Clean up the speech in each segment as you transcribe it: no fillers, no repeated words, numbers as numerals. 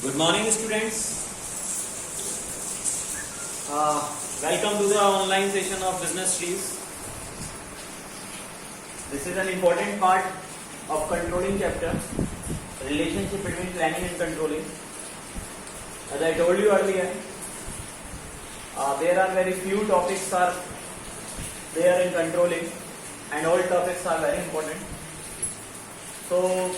Good morning, students. Welcome to the online session of Business Trees. This is an important part of controlling chapter, relationship between planning and controlling. As I told you earlier, there are very few topics are there in controlling, and all topics are very important. So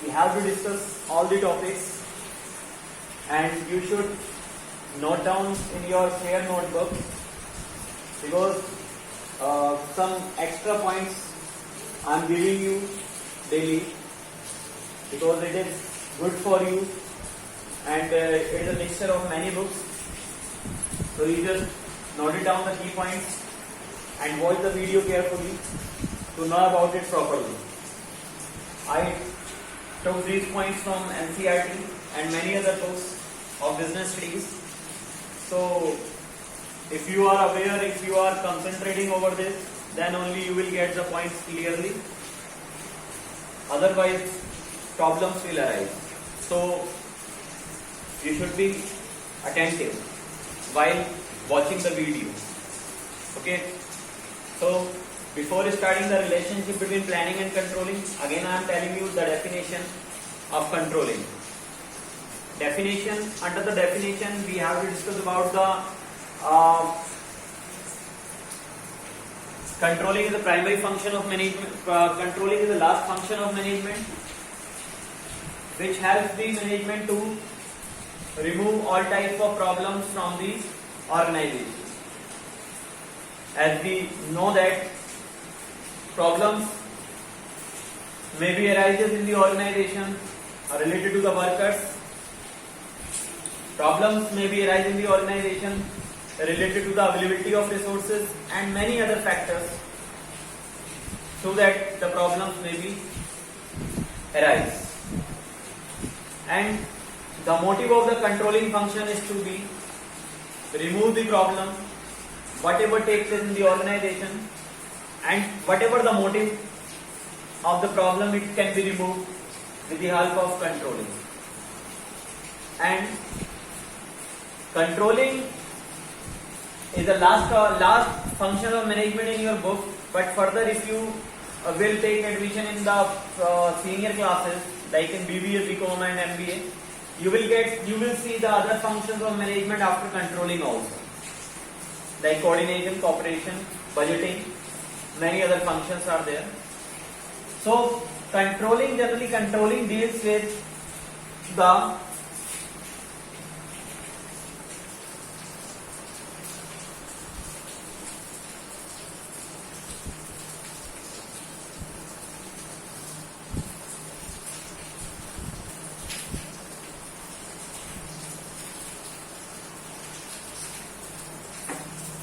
we have to discuss all the topics. And you should note down in your clear notebook because some extra points I am giving you daily because it is good for you and it is a mixture of many books. So you just note it down the key points and watch the video carefully to know about it properly. I took these points from NCERT and many other books of business trees. So if you are aware, if you are concentrating over this, then only you will get the points clearly. Otherwise, problems will arise. So you should be attentive while watching the video. Okay. So before starting the relationship between planning and controlling, again I am telling you the definition of controlling. Under the definition, we have to discuss about the controlling is the primary function of management. Controlling is the last function of management, which helps the management to remove all types of problems from the organization. As we know that problems may be arises in the organization related to the workers. Problems may be arising in the organization related to the availability of resources and many other factors, so that the problems may be arise. And the motive of the controlling function is to be remove the problem, whatever takes place in the organization, and whatever the motive of the problem, it can be removed with the help of controlling. And controlling is the last function of management in your book, but further if you will take admission in the senior classes like in BBA, BCom and MBA, you will see the other functions of management after controlling also, like coordination, cooperation, budgeting, many other functions are there. So generally controlling deals with the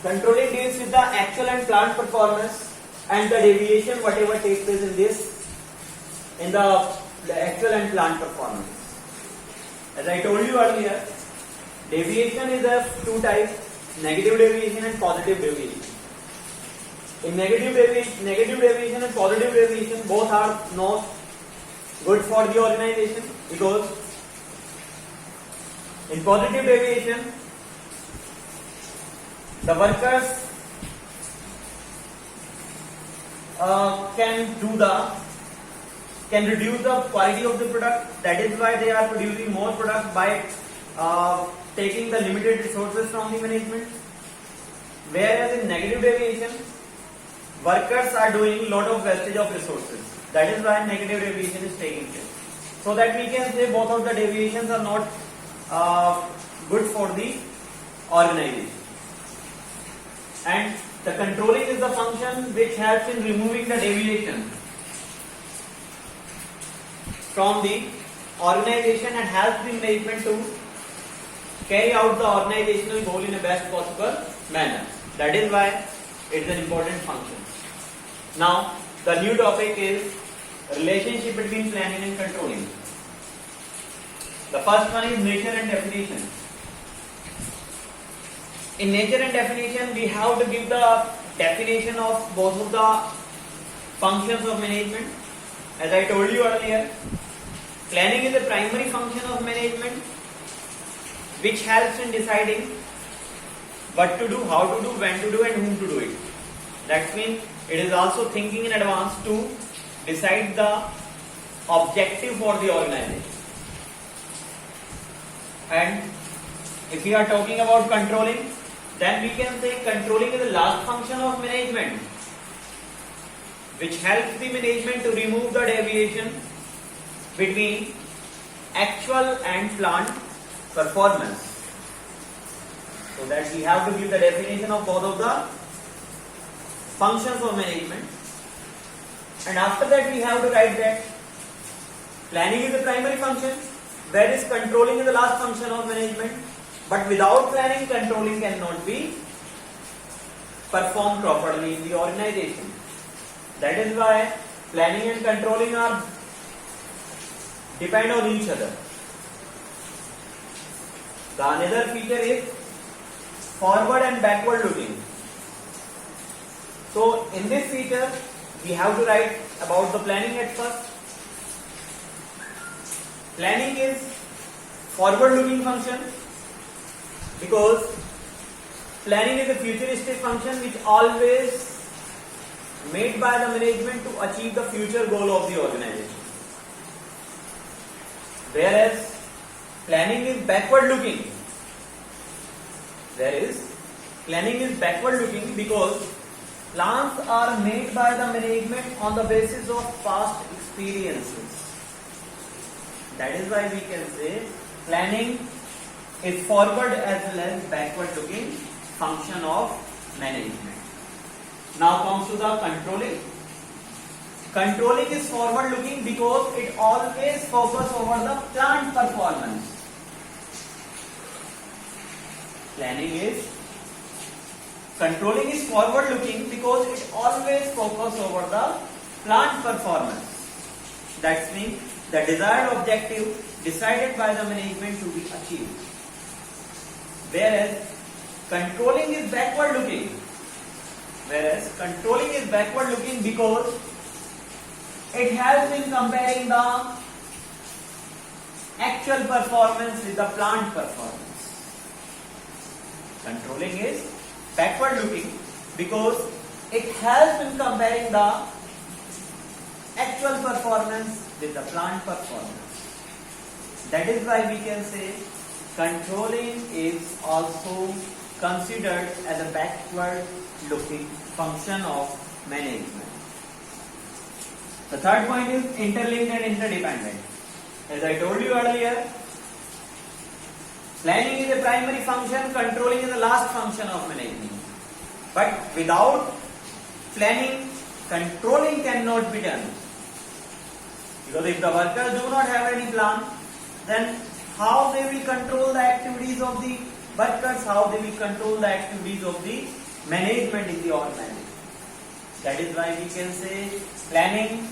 controlling deals with the actual and planned performance and the deviation whatever takes place in the actual and planned performance. As I told you earlier, deviation is of two types: negative deviation and positive deviation. In negative deviation and positive deviation, both are not good for the organization, because in positive deviation the workers can reduce the quality of the product. That is why they are producing more product by taking the limited resources from the management. Whereas in negative deviation, workers are doing lot of wastage of resources. That is why negative deviation is taking place. So that we can say both of the deviations are not good for the organization. And the controlling is the function which helps in removing the deviation from the organization and helps the management to carry out the organizational goal in the best possible manner. That is why it is an important function. Now, the new topic is relationship between planning and controlling. The first one is nature and definition. In nature and definition, we have to give the definition of both of the functions of management. As I told you earlier, planning is the primary function of management, which helps in deciding what to do, how to do, when to do, and whom to do it. That means it is also thinking in advance to decide the objective for the organization. And if we are talking about controlling, then we can say controlling is the last function of management, which helps the management to remove the deviation between actual and planned performance. So that we have to give the definition of both of the functions of management. And after that we have to write that planning is the primary function, whereas controlling is the last function of management. But without planning, controlling cannot be performed properly in the organization. That is why planning and controlling are depend on each other. The another feature is forward and backward looking. So in this feature, we have to write about the planning at first. Planning is forward looking function because planning is a futuristic function which always made by the management to achieve the future goal of the organization. Whereas planning is backward looking. Planning is backward looking because plans are made by the management on the basis of past experiences. That is why we can say planning is forward as well as backward looking function of management. Now comes to the controlling. Controlling is forward looking because it always focuses over the planned performance. Controlling is forward looking because it always focuses over the planned performance. That means the desired objective decided by the management to be achieved. Whereas controlling is backward looking. Because it helps in comparing the actual performance with the planned performance. Controlling is backward looking because it helps in comparing the actual performance with the planned performance. That is why we can say controlling is also considered as a backward looking function of management. The third point is interlinked and interdependent. As I told you earlier, planning is a primary function, controlling is the last function of management. But without planning, controlling cannot be done. Because if the workers do not have any plan, then how they will control the activities of the workers, how they will control the activities of the management in the organization. That is why we can say planning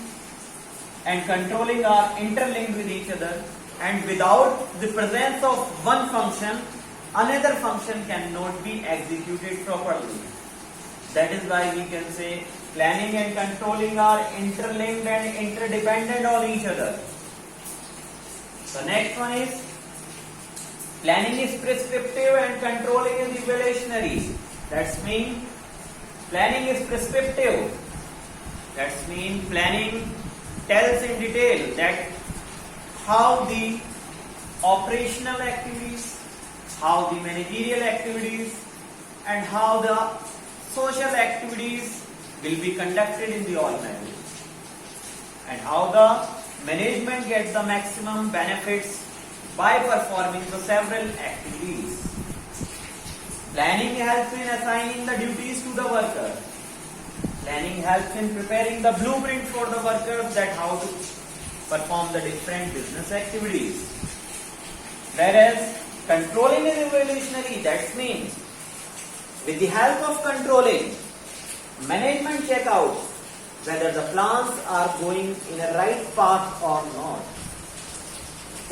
and controlling are interlinked with each other, and without the presence of one function, another function cannot be executed properly. That is why we can say planning and controlling are interlinked and interdependent on each other. The next one is planning is prescriptive and controlling is evaluationary. That means planning is prescriptive. That means planning tells in detail that how the operational activities, how the managerial activities, and how the social activities will be conducted in the organization, and how the management gets the maximum benefits by performing the several activities. Planning helps in assigning the duties to the worker. Planning helps in preparing the blueprint for the workers that how to perform the different business activities. Whereas controlling is evaluationary. That means with the help of controlling, management check out whether the plans are going in a right path or not.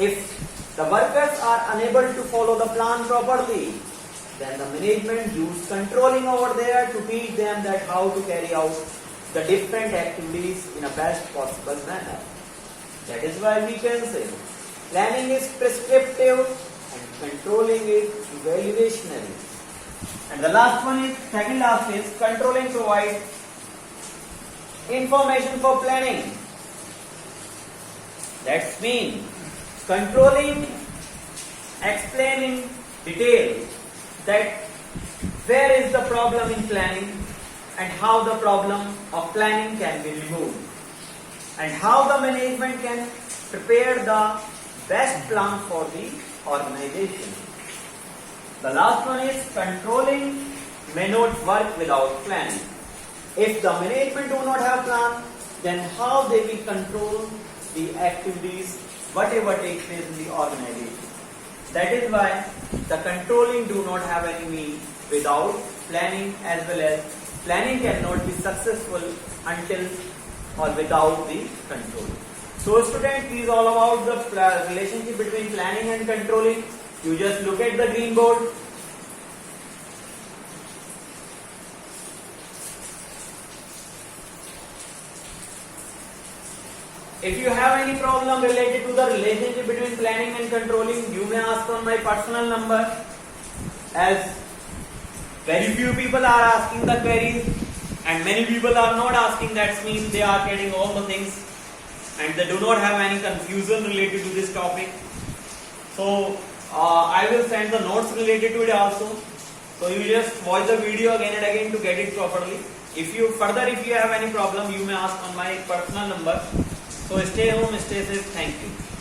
If the workers are unable to follow the plan properly, then the management use controlling over there to teach them that how to carry out the different activities in a best possible manner. That is why we can say planning is prescriptive and controlling is evaluationary. And the last one is, second last is, controlling provides information for planning. That means controlling explain in detail that where is the problem in planning and how the problem of planning can be removed, and how the management can prepare the best plan for the organization. The last one is, controlling may not work without planning. If the management do not have plan, then how they will control the activities, whatever takes place in the organization. That is why the controlling do not have any meaning without planning, as well as planning cannot be successful until or without the control. So students, this is all about the relationship between planning and controlling. You just look at the green board. If you have any problem related to the relationship between planning and controlling, you may ask on my personal number, as very few people are asking the queries and many people are not asking. That means they are getting all the things and they do not have any confusion related to this topic. So I will send the notes related to it also. So you just watch the video again and again to get it properly. If you have any problem, you may ask on my personal number. So stay home, stay safe. Thank you.